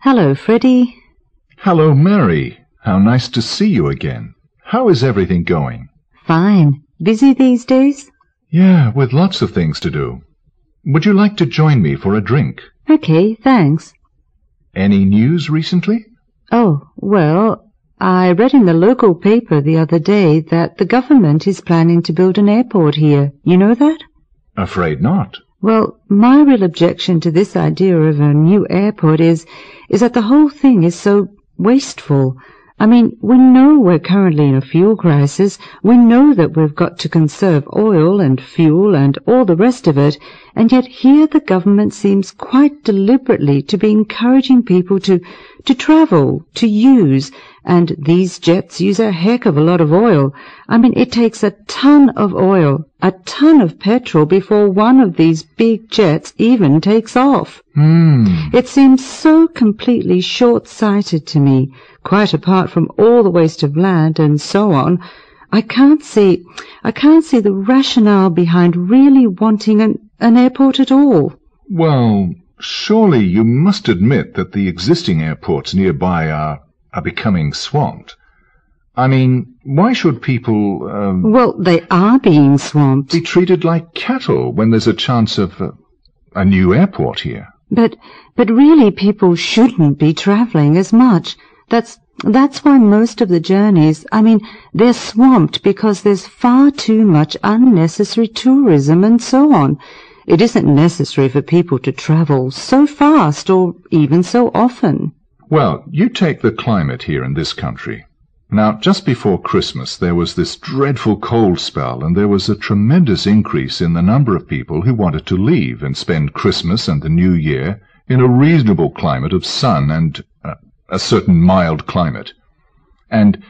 Hello, Freddie. Hello, Mary. How nice to see you again. How is everything going? Fine. Busy these days? Yeah, with lots of things to do. Would you like to join me for a drink? Okay, thanks. Any news recently? Oh, well, I read in the local paper the other day that the government is planning to build an airport here. You know that? Afraid not. Well, my real objection to this idea of a new airport is that the whole thing is so wasteful. I mean, we know we're currently in a fuel crisis. We know that we've got to conserve oil and fuel and all the rest of it, and yet here the government seems quite deliberately to be encouraging people to travel, to use, and these jets use a heck of a lot of oil. I mean, it takes a ton of oil, a ton of petrol before one of these big jets even takes off. It seems so completely short-sighted to me, quite apart from all the waste of land and so on. I can't see the rationale behind really wanting an airport at all. Well, surely you must admit that the existing airports nearby are becoming swamped. I mean, why should people... Well, they are being swamped. ...be treated like cattle when there's a chance of a new airport here? But really people shouldn't be travelling as much. That's why most of the journeys, I mean, they're swamped because there's far too much unnecessary tourism and so on. It isn't necessary for people to travel so fast or even so often. Well, you take the climate here in this country. Now, just before Christmas, there was this dreadful cold spell, and there was a tremendous increase in the number of people who wanted to leave and spend Christmas and the New Year in a reasonable climate of sun and a certain mild climate. And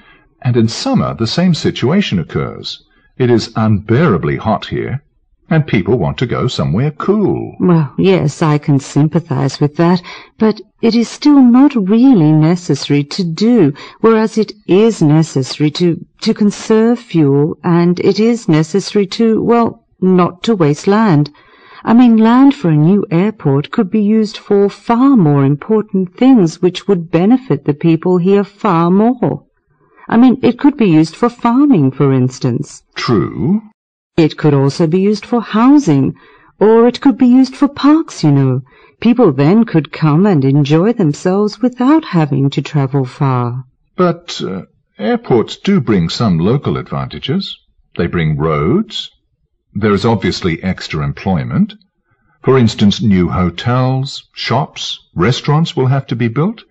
in summer, the same situation occurs. It is unbearably hot here, and people want to go somewhere cool. Well, yes, I can sympathize with that, but it is still not really necessary to do, whereas it is necessary to conserve fuel, and it is necessary to, well, not to waste land. I mean, land for a new airport could be used for far more important things which would benefit the people here far more. I mean, it could be used for farming, for instance. True. It could also be used for housing, or it could be used for parks, you know. People then could come and enjoy themselves without having to travel far. But airports do bring some local advantages. They bring roads. There is obviously extra employment. For instance, new hotels, shops, restaurants will have to be built.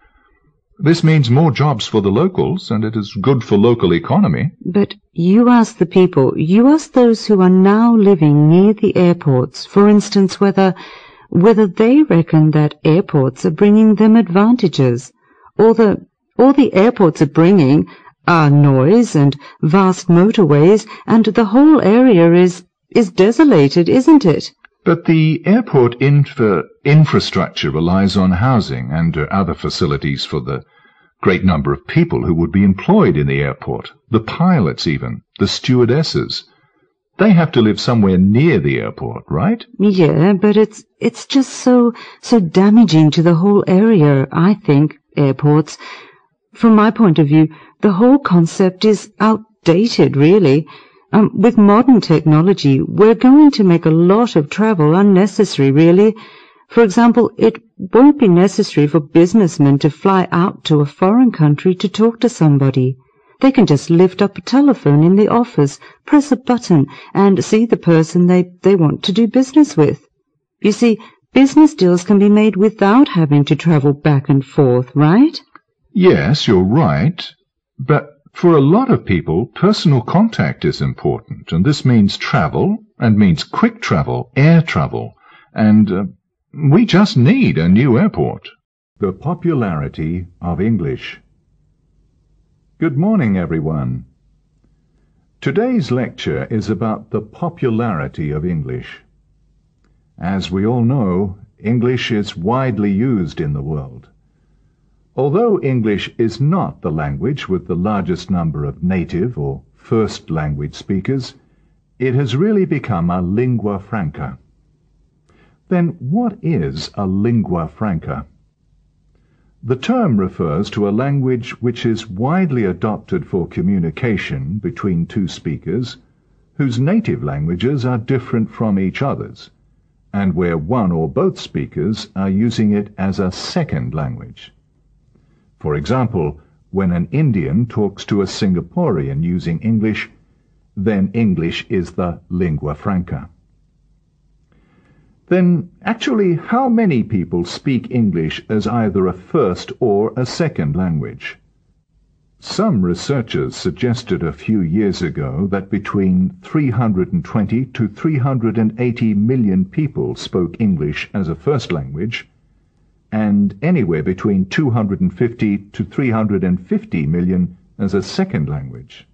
This means more jobs for the locals, and it is good for local economy. But you ask the people, you ask those who are now living near the airports, for instance, whether they reckon that airports are bringing them advantages. All the airports are bringing are noise and vast motorways, and the whole area is desolated, isn't it? But the airport infrastructure relies on housing and other facilities for the great number of people who would be employed in the airport, the pilots even, the stewardesses. They have to live somewhere near the airport, right? Yeah, but it's just so damaging to the whole area, I think, airports. From my point of view, the whole concept is outdated, really. With modern technology, we're going to make a lot of travel unnecessary, really. For example, it won't be necessary for businessmen to fly out to a foreign country to talk to somebody. They can just lift up a telephone in the office, press a button, and see the person they want to do business with. You see, business deals can be made without having to travel back and forth, right? Yes, you're right. But for a lot of people, personal contact is important, and this means travel, and means quick travel, air travel, and we just need a new airport. The popularity of English. Good morning, everyone. Today's lecture is about the popularity of English. As we all know, English is widely used in the world. Although English is not the language with the largest number of native or first language speakers, it has really become a lingua franca. Then what is a lingua franca? The term refers to a language which is widely adopted for communication between two speakers whose native languages are different from each other's, and where one or both speakers are using it as a second language. For example, when an Indian talks to a Singaporean using English, then English is the lingua franca. Then, actually, how many people speak English as either a first or a second language? Some researchers suggested a few years ago that between 320 to 380 million people spoke English as a first language, and anywhere between 250 to 350 million as a second language.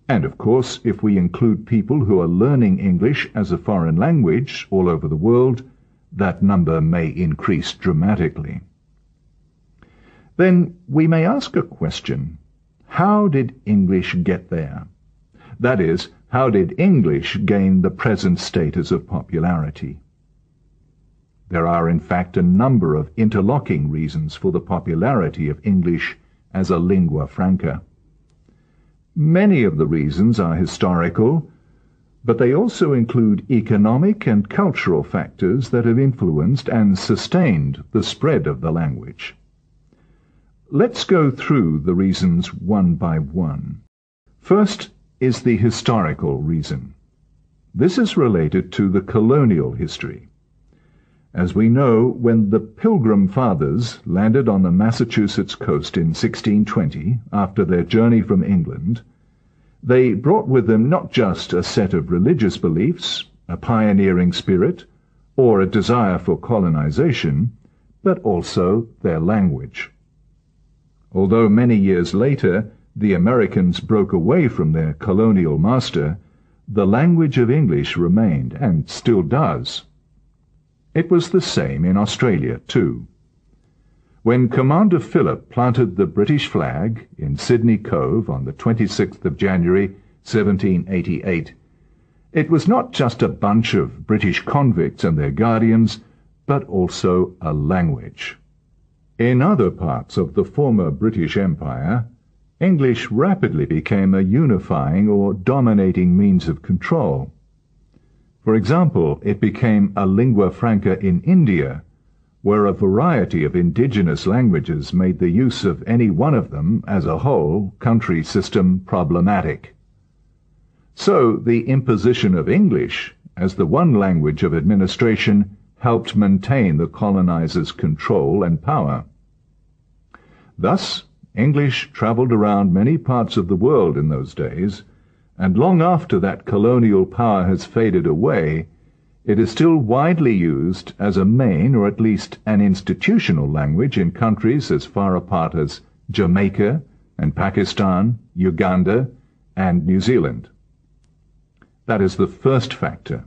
And of course, if we include people who are learning English as a foreign language all over the world, that number may increase dramatically. Then we may ask a question: how did English get there? That is, how did English gain the present status of popularity? There are in fact a number of interlocking reasons for the popularity of English as a lingua franca. Many of the reasons are historical, but they also include economic and cultural factors that have influenced and sustained the spread of the language. Let's go through the reasons one by one. First is the historical reason. This is related to the colonial history. As we know, when the Pilgrim Fathers landed on the Massachusetts coast in 1620, after their journey from England, they brought with them not just a set of religious beliefs, a pioneering spirit, or a desire for colonization, but also their language. Although many years later the Americans broke away from their colonial master, the language of English remained, and still does. It was the same in Australia, too. When Commander Phillip planted the British flag in Sydney Cove on the 26th of January, 1788, it was not just a bunch of British convicts and their guardians, but also a language. In other parts of the former British Empire, English rapidly became a unifying or dominating means of control. For example, it became a lingua franca in India, where a variety of indigenous languages made the use of any one of them as a whole country system problematic. So the imposition of English as the one language of administration helped maintain the colonizers' control and power. Thus, English traveled around many parts of the world in those days, and long after that colonial power has faded away, it is still widely used as a main or at least an institutional language in countries as far apart as Jamaica and Pakistan, Uganda, and New Zealand. That is the first factor.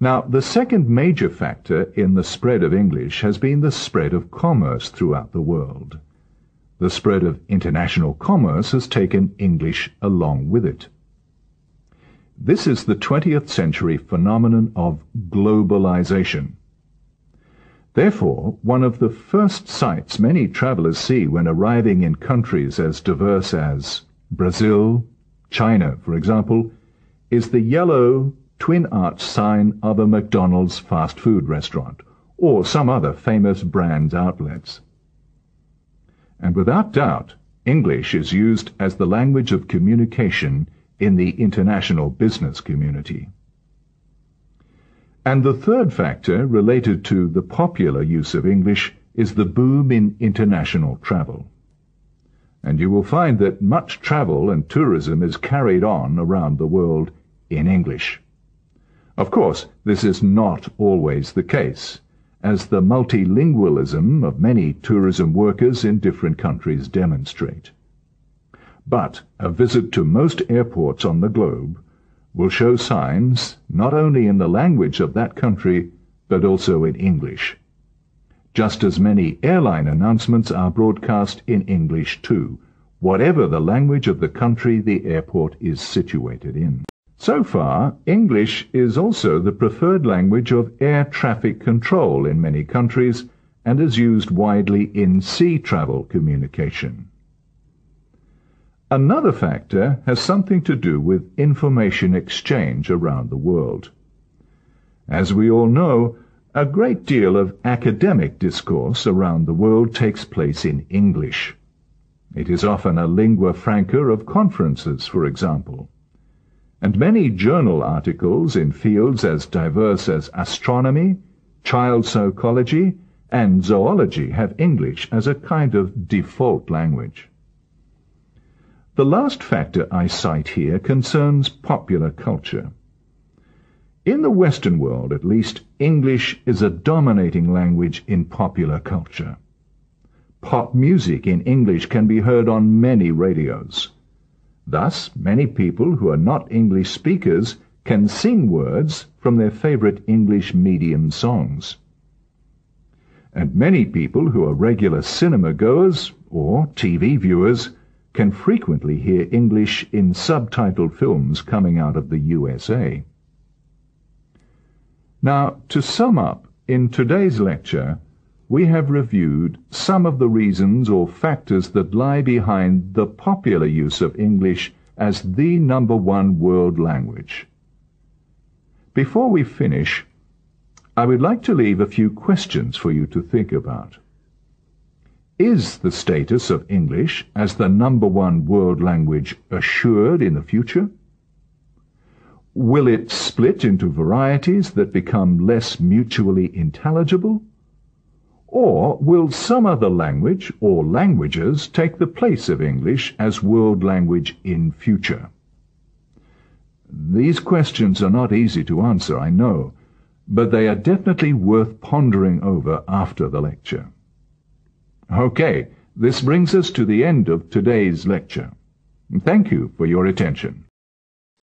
Now, the second major factor in the spread of English has been the spread of commerce throughout the world. The spread of international commerce has taken English along with it. This is the 20th century phenomenon of globalization. Therefore, one of the first sights many travelers see when arriving in countries as diverse as Brazil, China, for example, is the yellow twin-arch sign of a McDonald's fast food restaurant, or some other famous brand's outlets. And without doubt, English is used as the language of communication in the international business community. And the third factor related to the popular use of English is the boom in international travel. And you will find that much travel and tourism is carried on around the world in English. Of course, this is not always the case, as the multilingualism of many tourism workers in different countries demonstrate. But a visit to most airports on the globe will show signs not only in the language of that country, but also in English. Just as many airline announcements are broadcast in English too, whatever the language of the country the airport is situated in. So far, English is also the preferred language of air traffic control in many countries, and is used widely in sea travel communication. Another factor has something to do with information exchange around the world. As we all know, a great deal of academic discourse around the world takes place in English. It is often a lingua franca of conferences, for example. And many journal articles in fields as diverse as astronomy, child psychology, and zoology have English as a kind of default language. The last factor I cite here concerns popular culture. In the Western world, at least, English is a dominating language in popular culture. Pop music in English can be heard on many radios. Thus, many people who are not English speakers can sing words from their favorite English medium songs. And many people who are regular cinema goers or TV viewers can frequently hear English in subtitled films coming out of the USA. Now, to sum up, in today's lecture, we have reviewed some of the reasons or factors that lie behind the popular use of English as the #1 world language. Before we finish, I would like to leave a few questions for you to think about. Is the status of English as the #1 world language assured in the future? Will it split into varieties that become less mutually intelligible? Or will some other language or languages take the place of English as world language in future? These questions are not easy to answer, I know, but they are definitely worth pondering over after the lecture. Okay, this brings us to the end of today's lecture. Thank you for your attention.